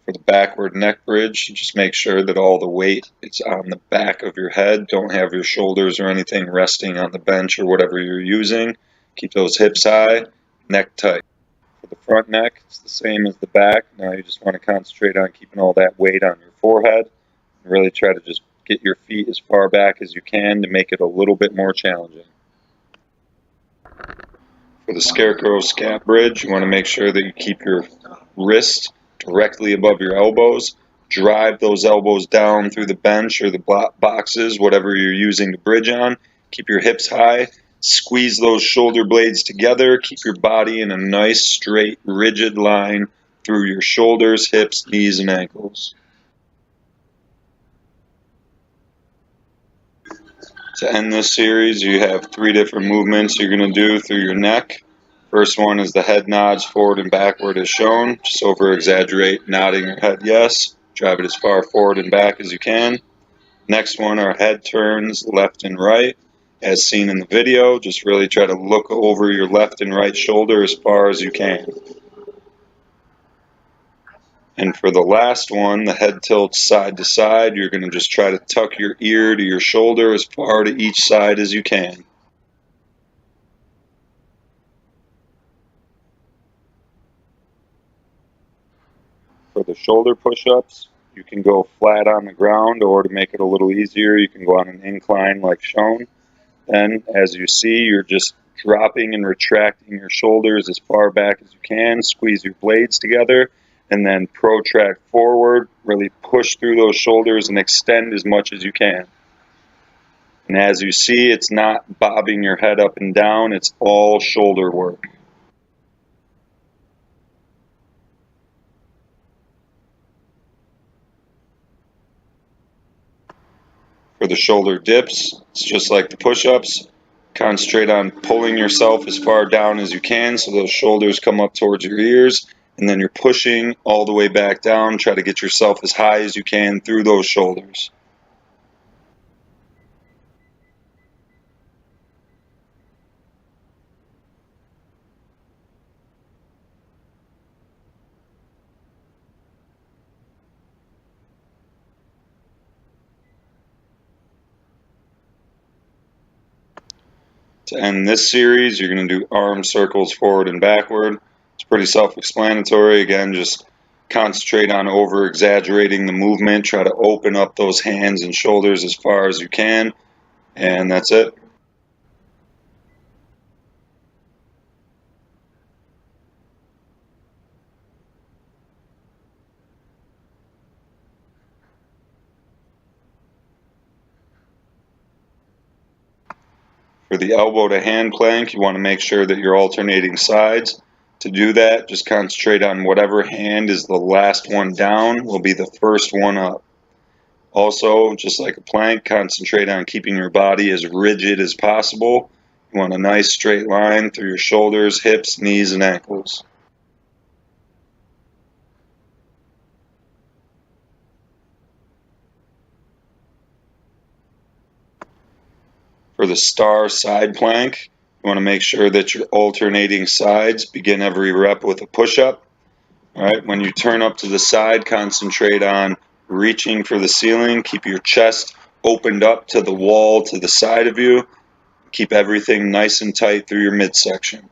For the backward neck bridge, just make sure that all the weight is on the back of your head. Don't have your shoulders or anything resting on the bench or whatever you're using. Keep those hips high, neck tight. For the front neck, it's the same as the back. Now you just want to concentrate on keeping all that weight on your forehead. And really try to just get your feet as far back as you can to make it a little bit more challenging. For the scarecrow scap bridge, you want to make sure that you keep your wrist directly above your elbows. Drive those elbows down through the bench or the boxes, whatever you're using to bridge on. Keep your hips high. Squeeze those shoulder blades together. Keep your body in a nice, straight, rigid line through your shoulders, hips, knees, and ankles. To end this series, you have 3 different movements you're going to do through your neck. First one is the head nods forward and backward as shown. Just over exaggerate nodding your head yes. Drive it as far forward and back as you can. Next one are head turns left and right. As seen in the video, just really try to look over your left and right shoulder as far as you can. And for the last one, the head tilts side to side, you're going to just try to tuck your ear to your shoulder as far to each side as you can. For the shoulder push-ups, you can go flat on the ground, or to make it a little easier, you can go on an incline like shown. Then, as you see, you're just dropping and retracting your shoulders as far back as you can. Squeeze your blades together, and then protract forward. Really push through those shoulders and extend as much as you can. And as you see, it's not bobbing your head up and down. It's all shoulder work. For the shoulder dips, it's just like the push-ups. Concentrate on pulling yourself as far down as you can so those shoulders come up towards your ears, and then you're pushing all the way back down. Try to get yourself as high as you can through those shoulders. To end this series, you're going to do arm circles forward and backward. It's pretty self-explanatory. Again, just concentrate on over-exaggerating the movement. Try to open up those hands and shoulders as far as you can. And that's it. For the elbow to hand plank, you want to make sure that you're alternating sides. To do that, just concentrate on whatever hand is the last one down will be the first one up. Also, just like a plank, concentrate on keeping your body as rigid as possible. You want a nice straight line through your shoulders, hips, knees, and ankles. For the star side plank, you want to make sure that you're alternating sides. Begin every rep with a push-up. All right, when you turn up to the side, concentrate on reaching for the ceiling. Keep your chest opened up to the wall to the side of you. Keep everything nice and tight through your midsection.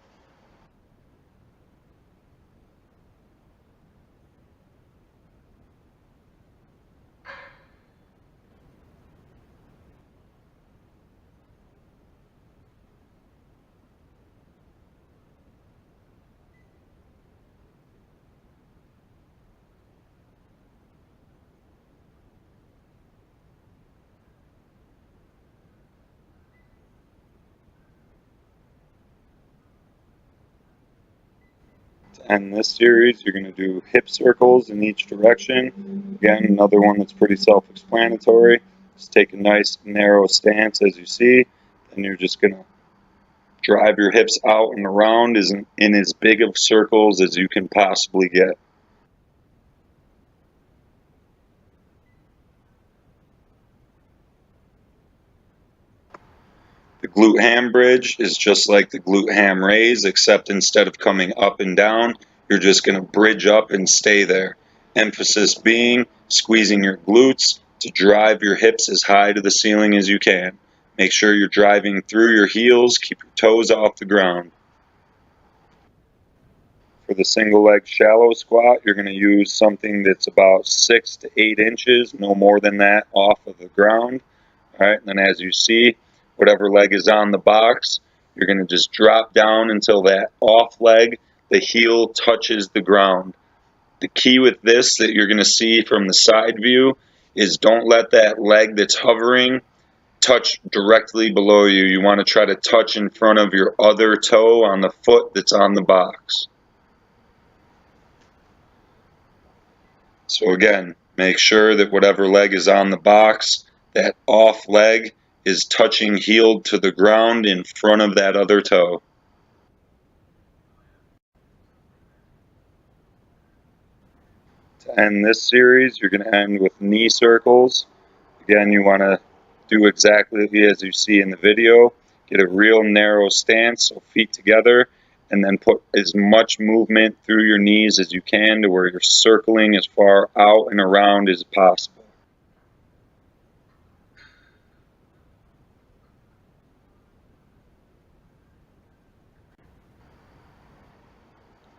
To end this series, you're going to do hip circles in each direction. Again, another one that's pretty self-explanatory. Just take a nice narrow stance as you see, and you're just going to drive your hips out and around in as big of circles as you can possibly get. The glute ham bridge is just like the glute ham raise, except instead of coming up and down, you're just going to bridge up and stay there. Emphasis being squeezing your glutes to drive your hips as high to the ceiling as you can. Make sure you're driving through your heels, keep your toes off the ground. For the single leg shallow squat, you're going to use something that's about 6 to 8 inches, no more than that, off of the ground. All right, and then as you see, whatever leg is on the box, you're going to just drop down until that off leg, the heel touches the ground. The key with this that you're going to see from the side view is don't let that leg that's hovering touch directly below you. You want to try to touch in front of your other toe on the foot that's on the box. So again, make sure that whatever leg is on the box, that off leg is touching heel to the ground in front of that other toe. To end this series, you're going to end with knee circles. Again, you want to do exactly as you see in the video. Get a real narrow stance, so feet together, and then put as much movement through your knees as you can to where you're circling as far out and around as possible.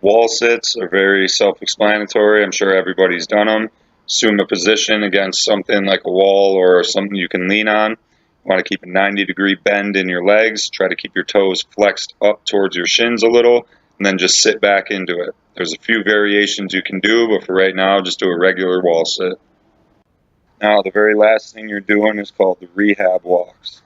Wall sits are very self-explanatory. I'm sure everybody's done them. Assume a position against something like a wall or something you can lean on. You want to keep a 90-degree bend in your legs. Try to keep your toes flexed up towards your shins a little, and then just sit back into it. There's a few variations you can do, but for right now, just do a regular wall sit. Now, the very last thing you're doing is called the rehab walks.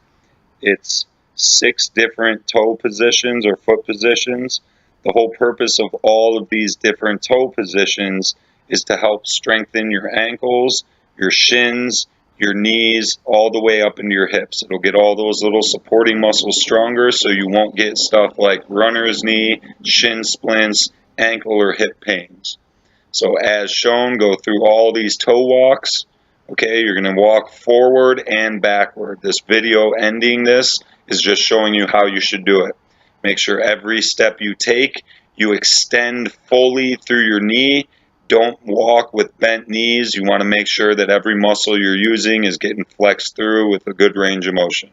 It's 6 different toe positions or foot positions. The whole purpose of all of these different toe positions is to help strengthen your ankles, your shins, your knees, all the way up into your hips. It'll get all those little supporting muscles stronger so you won't get stuff like runner's knee, shin splints, ankle or hip pains. So as shown, go through all these toe walks. Okay, you're going to walk forward and backward. This video ending this is just showing you how you should do it. Make sure every step you take, you extend fully through your knee. Don't walk with bent knees. You want to make sure that every muscle you're using is getting flexed through with a good range of motion.